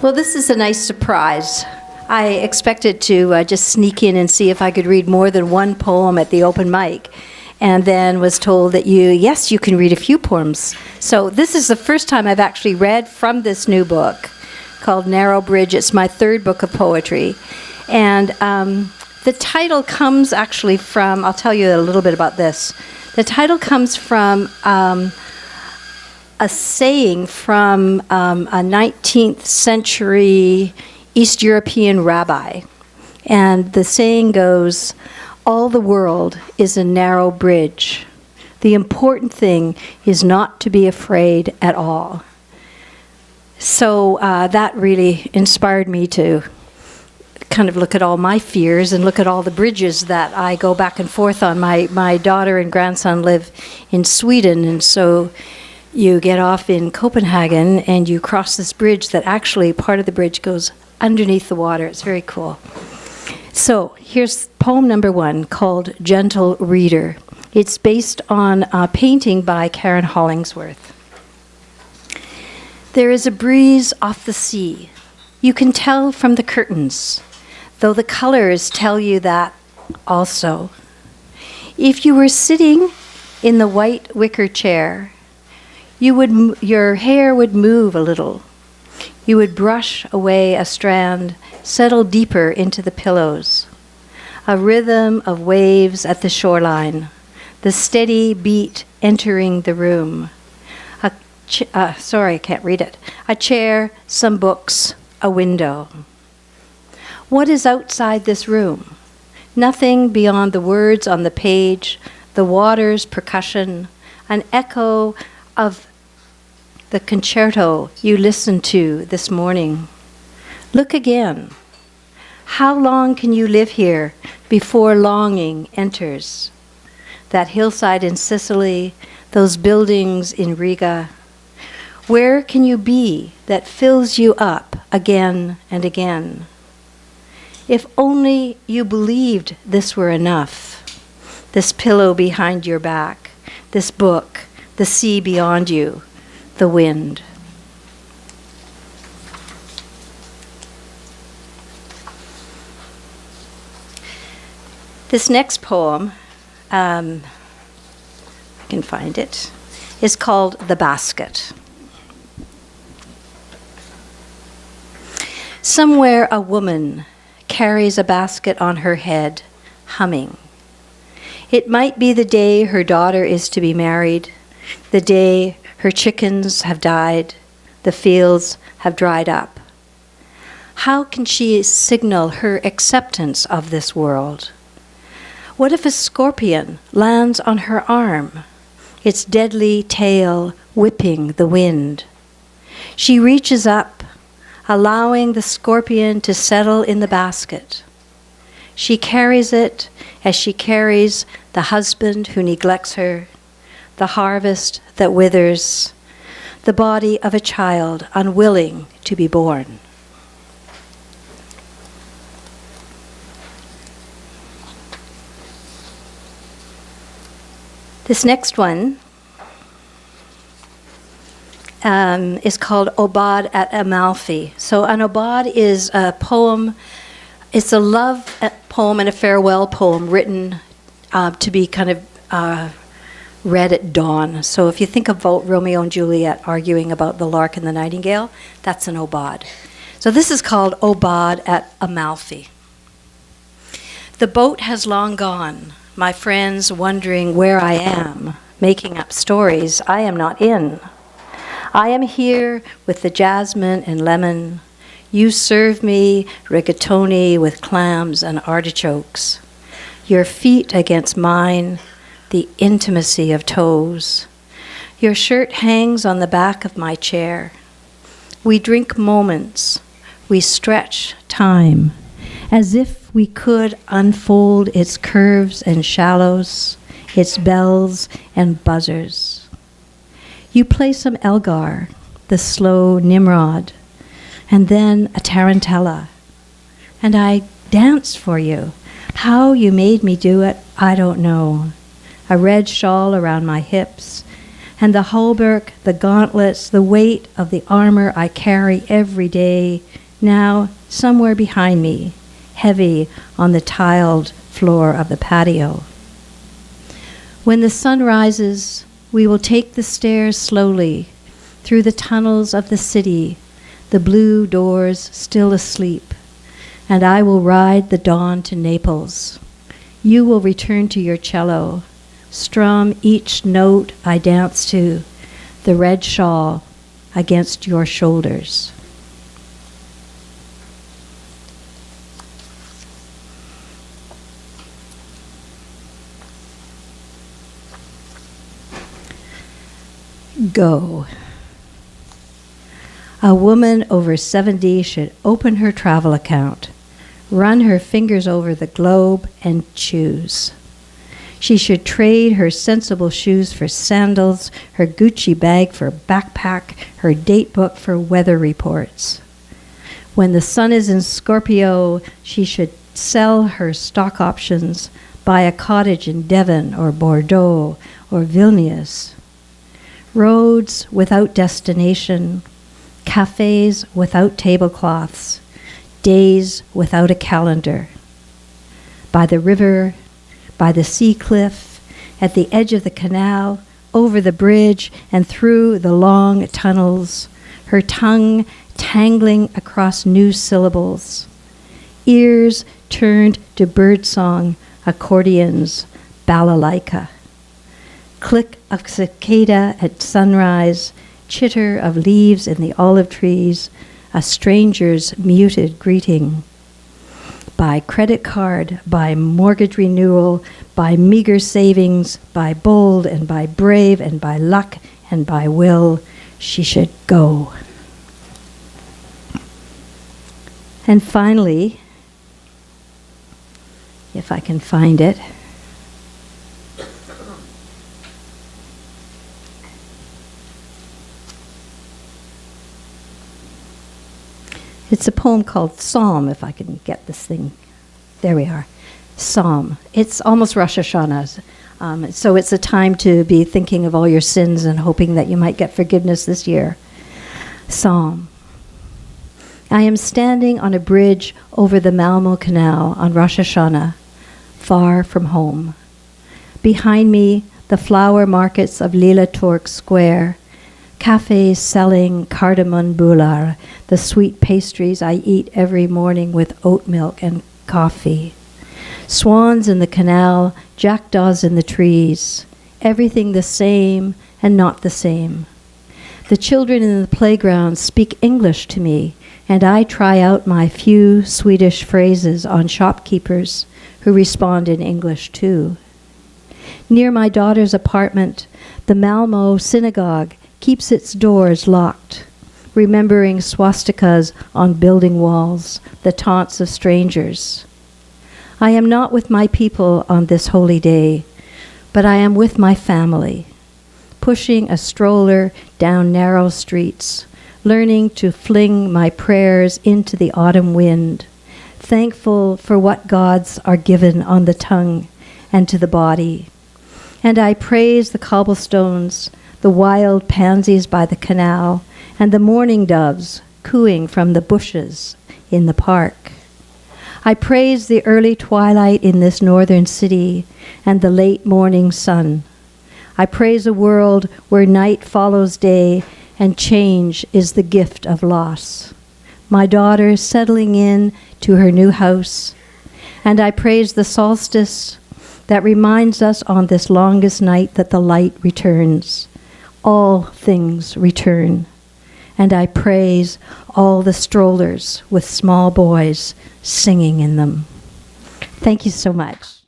Well, this is a nice surprise. I expected to just sneak in and see if I could read more than one poem at the open mic, and then was told that yes, you can read a few poems. So this is the first time I've actually read from this new book called Narrow Bridge. It's my third book of poetry. And the title comes actually from, I'll tell you a little bit about this. The title comes from a saying from a 19th century East European rabbi. And the saying goes, "All the world is a narrow bridge. The important thing is not to be afraid at all." So that really inspired me to kind of look at all my fears and look at all the bridges that I go back and forth on. My daughter and grandson live in Sweden, and so you get off in Copenhagen and you cross this bridge that actually part of the bridge goes underneath the water. It's very cool. So here's poem number 1 called Gentle Reader. It's based on a painting by Karen Hollingsworth. There is a breeze off the sea. You can tell from the curtains, though the colors tell you that also. If you were sitting in the white wicker chair, your hair would move a little. You would brush away a strand, settle deeper into the pillows. A rhythm of waves at the shoreline, the steady beat entering the room. Sorry, I can't read it. A chair, some books, a window. What is outside this room? Nothing beyond the words on the page, the water's percussion, an echo of the concerto you listened to this morning. Look again. How long can you live here before longing enters? That hillside in Sicily, those buildings in Riga. Where can you be that fills you up again and again? If only you believed this were enough. This pillow behind your back, this book, the sea beyond you, the wind. This next poem, I can find it, is called The Basket. Somewhere a woman carries a basket on her head, humming. It might be the day her daughter is to be married, the day her chickens have died, the fields have dried up. How can she signal her acceptance of this world? What if a scorpion lands on her arm, its deadly tail whipping the wind? She reaches up, allowing the scorpion to settle in the basket. She carries it as she carries the husband who neglects her, the harvest that withers, the body of a child unwilling to be born. This next one is called Obad at Amalfi. So an Obad is a poem, it's a love poem and a farewell poem written to be kind of read at dawn. So if you think about Romeo and Juliet arguing about the lark and the nightingale, that's an Obad. So this is called Obad at Amalfi. The boat has long gone, my friends wondering where I am, making up stories I am not in. I am here with the jasmine and lemon. You serve me rigatoni with clams and artichokes. Your feet against mine, the intimacy of toes. Your shirt hangs on the back of my chair. We drink moments, we stretch time, as if we could unfold its curves and shallows, its bells and buzzers. You play some Elgar, the slow Nimrod, and then a tarantella. And I dance for you. How you made me do it, I don't know. A red shawl around my hips, and the hauberk, the gauntlets, the weight of the armor I carry every day, now somewhere behind me, heavy on the tiled floor of the patio. When the sun rises, we will take the stairs slowly through the tunnels of the city, the blue doors still asleep, and I will ride the dawn to Naples. You will return to your cello, strum each note I dance to, the red shawl against your shoulders. Go. A woman over 70 should open her travel account, run her fingers over the globe, and choose. She should trade her sensible shoes for sandals, her Gucci bag for backpack, her date book for weather reports. When the sun is in Scorpio, she should sell her stock options, buy a cottage in Devon or Bordeaux or Vilnius. Roads without destination, cafes without tablecloths, days without a calendar. By the river, by the sea cliff, at the edge of the canal, over the bridge, and through the long tunnels, her tongue tangling across new syllables. Ears turned to birdsong, accordions, balalaika. Click of cicada at sunrise, chitter of leaves in the olive trees, a stranger's muted greeting. By credit card, by mortgage renewal, by meager savings, by bold and by brave and by luck and by will, she should go. And finally, if I can find it, it's a poem called Psalm, if I can get this thing. There we are. Psalm. It's almost Rosh Hashanah. So it's a time to be thinking of all your sins and hoping that you might get forgiveness this year. Psalm. I am standing on a bridge over the Malmo Canal on Rosh Hashanah, far from home. Behind me, the flower markets of Lila Turk Square, cafes selling cardamom bular, the sweet pastries I eat every morning with oat milk and coffee. Swans in the canal, jackdaws in the trees, everything the same and not the same. The children in the playground speak English to me, and I try out my few Swedish phrases on shopkeepers who respond in English too. Near my daughter's apartment, the Malmo synagogue keeps its doors locked, remembering swastikas on building walls, the taunts of strangers. I am not with my people on this holy day, but I am with my family, pushing a stroller down narrow streets, learning to fling my prayers into the autumn wind, thankful for what gods are given on the tongue and to the body. And I praise the cobblestones, the wild pansies by the canal, and the mourning doves cooing from the bushes in the park. I praise the early twilight in this northern city and the late morning sun. I praise a world where night follows day and change is the gift of loss. My daughter settling in to her new house. And I praise the solstice that reminds us on this longest night that the light returns. All things return. And I praise all the strollers with small boys singing in them. Thank you so much.